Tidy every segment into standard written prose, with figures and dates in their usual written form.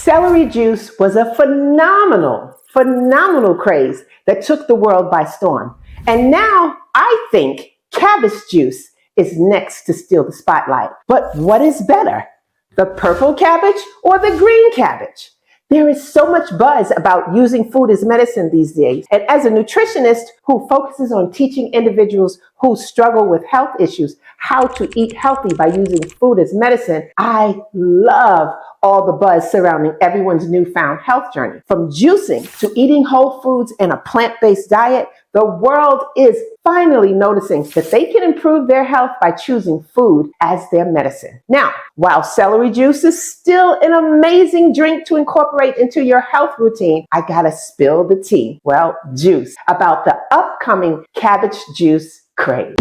Celery juice was a phenomenal craze that took the world by storm. And now I think cabbage juice is next to steal the spotlight. But what is better, the purple cabbage or the green cabbage? There is so much buzz about using food as medicine these days. And as a nutritionist who focuses on teaching individuals who struggle with health issues how to eat healthy by using food as medicine, I love all the buzz surrounding everyone's newfound health journey. From juicing to eating whole foods and a plant-based diet, the world is finally noticing that they can improve their health by choosing food as their medicine. Now, while celery juice is still an amazing drink to incorporate into your health routine, I gotta spill the tea, juice, about the upcoming cabbage juice craze.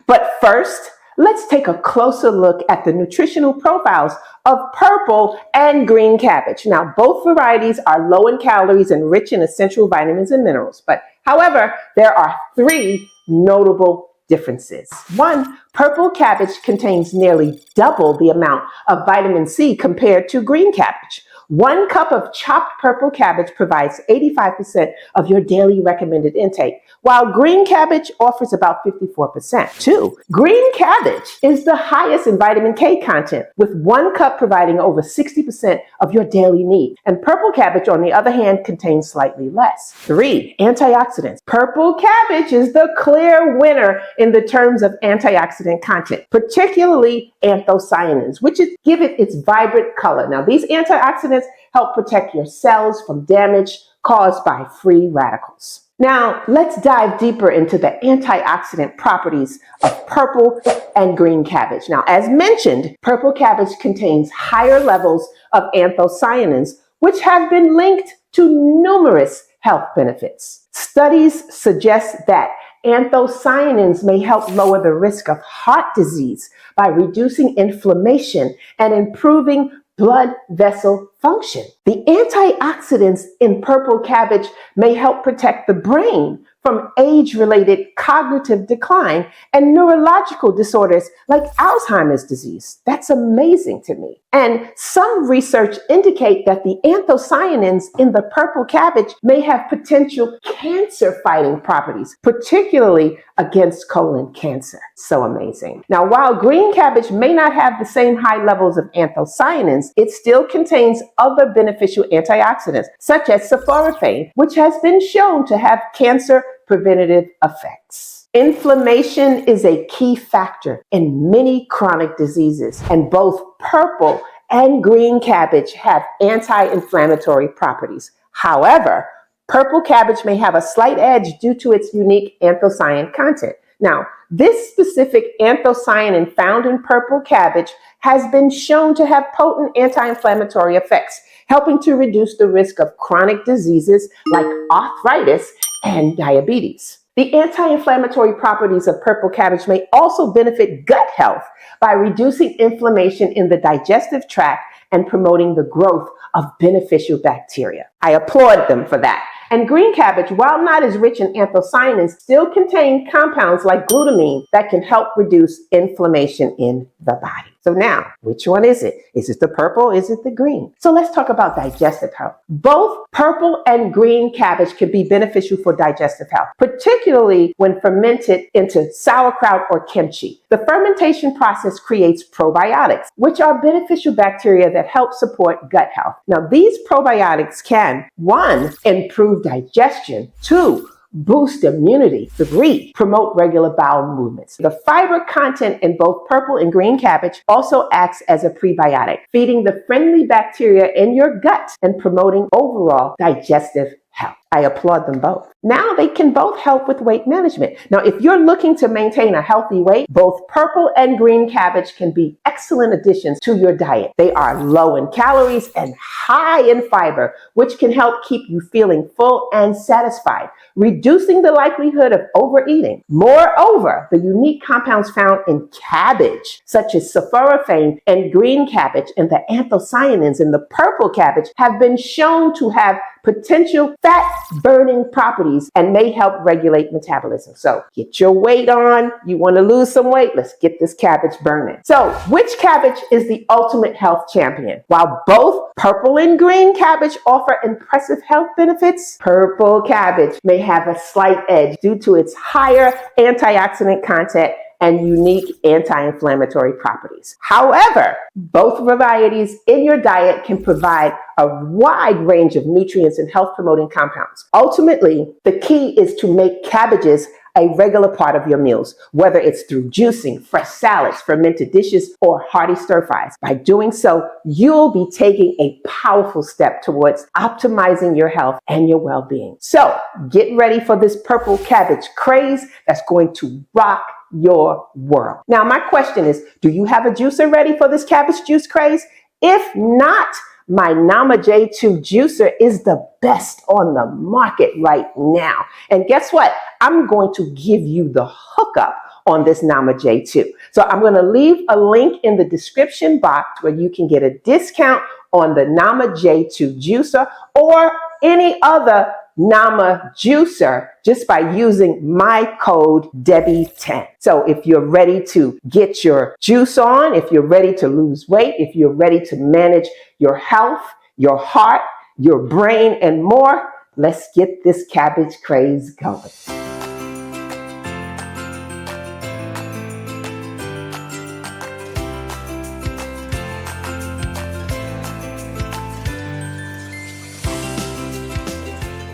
But first, let's take a closer look at the nutritional profiles of purple and green cabbage. Now, both varieties are low in calories and rich in essential vitamins and minerals. But however, there are three notable differences. One, purple cabbage contains nearly double the amount of vitamin C compared to green cabbage. 1 cup of chopped purple cabbage provides 85% of your daily recommended intake, while green cabbage offers about 54%. 2, green cabbage is the highest in vitamin K content, with 1 cup providing over 60% of your daily need. And purple cabbage, on the other hand, contains slightly less. 3, antioxidants. Purple cabbage is the clear winner in the terms of antioxidant content, particularly anthocyanins, which give it its vibrant color. Now, these antioxidants help protect your cells from damage caused by free radicals. Now, let's dive deeper into the antioxidant properties of purple and green cabbage. Now, as mentioned, purple cabbage contains higher levels of anthocyanins, which have been linked to numerous health benefits. Studies suggest that anthocyanins may help lower the risk of heart disease by reducing inflammation and improving blood vessel function. The antioxidants in purple cabbage may help protect the brain from age-related cognitive decline and neurological disorders like Alzheimer's disease. That's amazing to me. And some research indicate that the anthocyanins in the purple cabbage may have potential cancer-fighting properties, particularly against colon cancer. So amazing. Now, while green cabbage may not have the same high levels of anthocyanins, it still contains other beneficial antioxidants, such as sulforaphane, which has been shown to have cancer preventative effects. Inflammation is a key factor in many chronic diseases, and both purple and green cabbage have anti-inflammatory properties. However, purple cabbage may have a slight edge due to its unique anthocyanin content. Now, this specific anthocyanin found in purple cabbage has been shown to have potent anti-inflammatory effects, helping to reduce the risk of chronic diseases like arthritis and diabetes. The anti-inflammatory properties of purple cabbage may also benefit gut health by reducing inflammation in the digestive tract and promoting the growth of beneficial bacteria. I applaud them for that. And green cabbage, while not as rich in anthocyanins, still contain compounds like glutamine that can help reduce inflammation in the body. So now, which one is it? Is it the purple? Is it the green? So let's talk about digestive health. Both purple and green cabbage can be beneficial for digestive health, particularly when fermented into sauerkraut or kimchi. The fermentation process creates probiotics, which are beneficial bacteria that help support gut health. Now, these probiotics can, 1, improve digestion, 2, boost immunity, 3, promote regular bowel movements. The fiber content in both purple and green cabbage also acts as a prebiotic, feeding the friendly bacteria in your gut and promoting overall digestive health. I applaud them both. Now they can both help with weight management. Now, if you're looking to maintain a healthy weight, both purple and green cabbage can be excellent additions to your diet. They are low in calories and high in fiber, which can help keep you feeling full and satisfied, reducing the likelihood of overeating. Moreover, the unique compounds found in cabbage, such as sulforaphane and green cabbage, and the anthocyanins in the purple cabbage, have been shown to have potential fat-burning properties and may help regulate metabolism. So get your weight on. You want to lose some weight? Let's get this cabbage burning. So which cabbage is the ultimate health champion? While both purple and green cabbage offer impressive health benefits, purple cabbage may have a slight edge due to its higher antioxidant content and unique anti-inflammatory properties. However, both varieties in your diet can provide a wide range of nutrients and health-promoting compounds. Ultimately, the key is to make cabbages a regular part of your meals, whether it's through juicing, fresh salads, fermented dishes, or hearty stir-fries. By doing so, you'll be taking a powerful step towards optimizing your health and your well-being. So get ready for this purple cabbage craze that's going to rock your world. Now, my question is, do you have a juicer ready for this cabbage juice craze? If not, my Nama J2 juicer is the best on the market right now. And guess what? I'm going to give you the hookup on this Nama J2. So I'm going to leave a link in the description box where you can get a discount on the Nama J2 juicer or any other Nama juicer just by using my code Debbie10. So if you're ready to get your juice on, if you're ready to lose weight, if you're ready to manage your health, your heart, your brain, and more, let's get this cabbage craze going.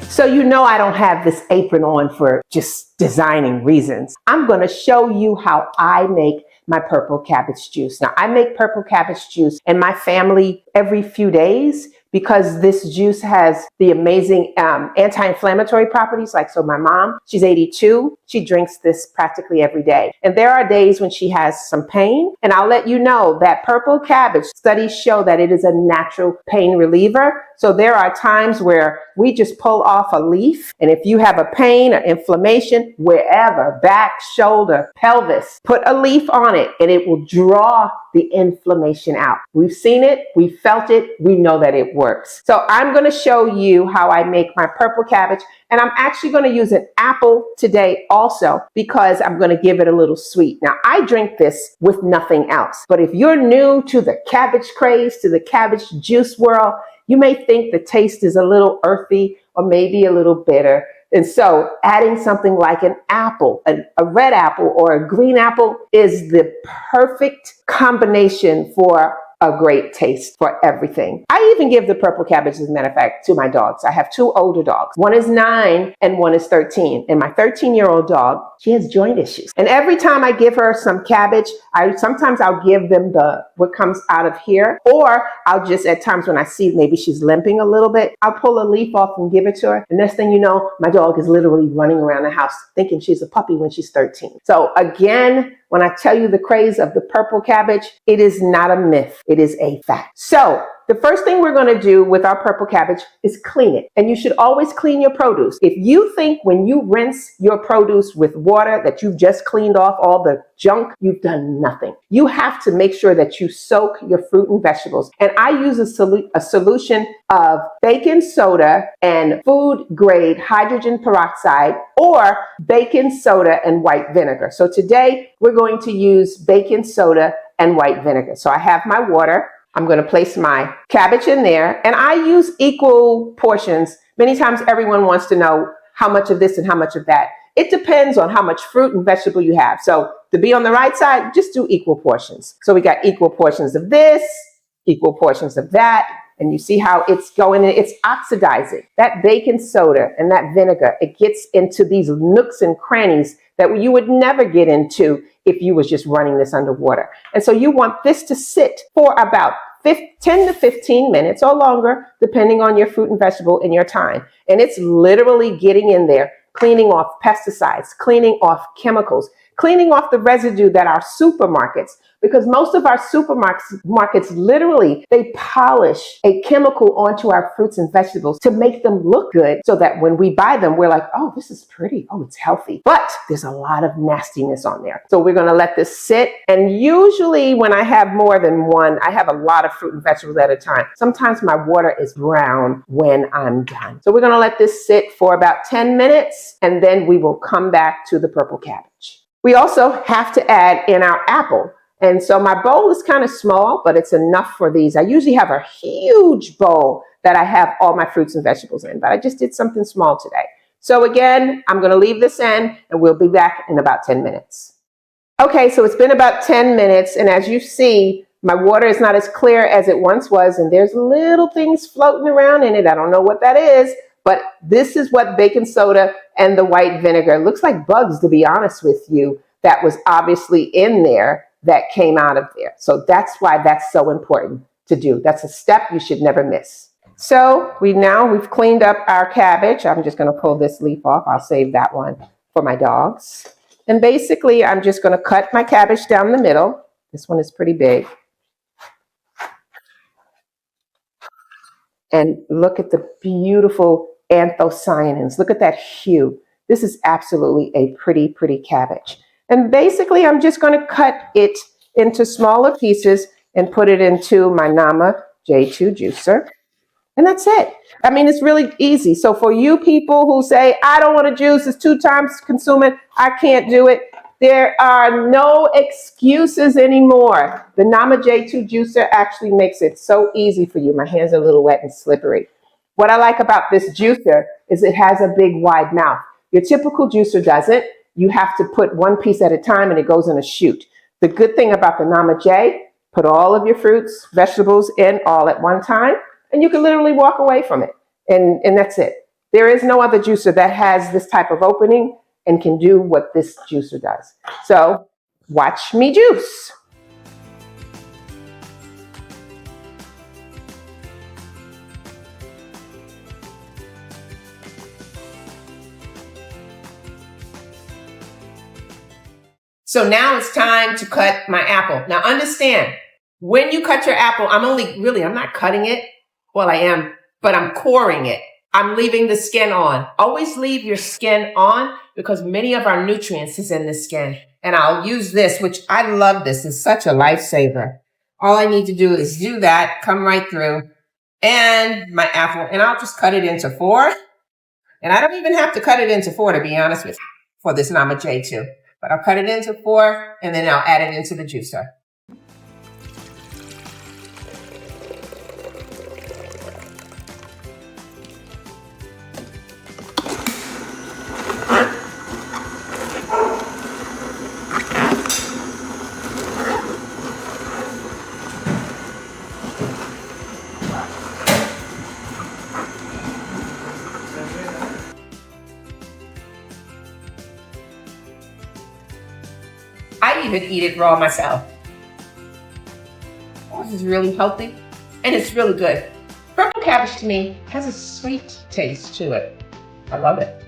So you know I don't have this apron on for just designing reasons. I'm going to show you how I make my purple cabbage juice. Now, I make purple cabbage juice in my family every few days because this juice has the amazing anti-inflammatory properties. Like, so my mom, she's 82. She drinks this practically every day. And there are days when she has some pain. And I'll let you know that purple cabbage, studies show that it is a natural pain reliever. So there are times where we just pull off a leaf. And if you have a pain or inflammation, wherever, back, shoulder, pelvis, put a leaf on it and it will draw the inflammation out. We've seen it, we felt it, we know that it works. So I'm going to show you how I make my purple cabbage, and I'm actually going to use an apple today also because I'm going to give it a little sweet. Now, I drink this with nothing else, but if you're new to the cabbage craze, to the cabbage juice world, you may think the taste is a little earthy or maybe a little bitter. And so adding something like an apple, a red apple or a green apple is the perfect combination for a great taste for everything. I even give the purple cabbage, as a matter of fact, to my dogs. I have two older dogs. One is 9 and one is 13. And my 13-year-old dog, she has joint issues. And every time I give her some cabbage, sometimes I'll give them what comes out of here, or I'll just, at times when I see maybe she's limping a little bit, I'll pull a leaf off and give it to her. And next thing you know, my dog is literally running around the house thinking she's a puppy when she's 13. So again, when I tell you the craze of the purple cabbage, it is not a myth. It is a fact. So the first thing we're going to do with our purple cabbage is clean it. And you should always clean your produce. If you think when you rinse your produce with water that you've just cleaned off all the junk, you've done nothing. You have to make sure that you soak your fruit and vegetables. And I use a solution of baking soda and food grade hydrogen peroxide or baking soda and white vinegar. So today we're going to use baking soda and white vinegar. So I have my water. I'm going to place my cabbage in there, and I use equal portions. Many times everyone wants to know how much of this and how much of that. It depends on how much fruit and vegetable you have. So to be on the right side, just do equal portions. So we got equal portions of this, equal portions of that, and you see how it's going, it's oxidizing. That baking soda and that vinegar, it gets into these nooks and crannies that you would never get into if you was just running this underwater. And so you want this to sit for about 10 to 15 minutes or longer, depending on your fruit and vegetable and your time. And it's literally getting in there, cleaning off pesticides, cleaning off chemicals, cleaning off the residue that our supermarkets, because most of our supermarkets literally, they polish a chemical onto our fruits and vegetables to make them look good so that when we buy them, we're like, oh, this is pretty. Oh, it's healthy. But there's a lot of nastiness on there. So we're going to let this sit. And usually when I have more than one, I have a lot of fruit and vegetables at a time. Sometimes my water is brown when I'm done. So we're going to let this sit for about 10 minutes, and then we will come back to the purple cabbage. We also have to add in our apple. And so my bowl is kind of small, but it's enough for these. I usually have a huge bowl that I have all my fruits and vegetables in, but I just did something small today. So again, I'm going to leave this in, and we'll be back in about 10 minutes. Okay, so it's been about 10 minutes, and as you see, my water is not as clear as it once was, and there's little things floating around in it. I don't know what that is, but this is what baking soda and the white vinegar, it looks like bugs, to be honest with you, that was obviously in there that came out of there. So that's why that's so important to do. That's a step you should never miss. So we've cleaned up our cabbage. I'm just going to pull this leaf off. I'll save that one for my dogs. And basically, I'm just going to cut my cabbage down the middle. This one is pretty big. And look at the beautiful anthocyanins. Look at that hue. This is absolutely a pretty, pretty cabbage. And basically, I'm just going to cut it into smaller pieces and put it into my Nama J2 juicer. And that's it. I mean, it's really easy. So for you people who say, I don't want to juice, it's 2 times consuming, I can't do it, there are no excuses anymore. The Nama J2 juicer actually makes it so easy for you. My hands are a little wet and slippery. What I like about this juicer is it has a big wide mouth. Your typical juicer doesn't. You have to put one piece at a time and it goes in a chute. The good thing about the Nama J, put all of your fruits, vegetables in all at one time, and you can literally walk away from it. And that's it. There is no other juicer that has this type of opening and can do what this juicer does. So watch me juice. So now it's time to cut my apple. Now understand, when you cut your apple, I'm not cutting it. Well, I am, but I'm coring it. I'm leaving the skin on. Always leave your skin on because many of our nutrients is in the skin. And I'll use this, which I love this. It's such a lifesaver. All I need to do is do that, come right through, and my apple, and I'll just cut it into 4. And I don't even have to cut it into 4, to be honest with you, for this Nama J2. But I'll cut it into 4, and then I'll add it into the juicer. I even eat it raw myself. This is really healthy and it's really good. Purple cabbage to me has a sweet taste to it. I love it.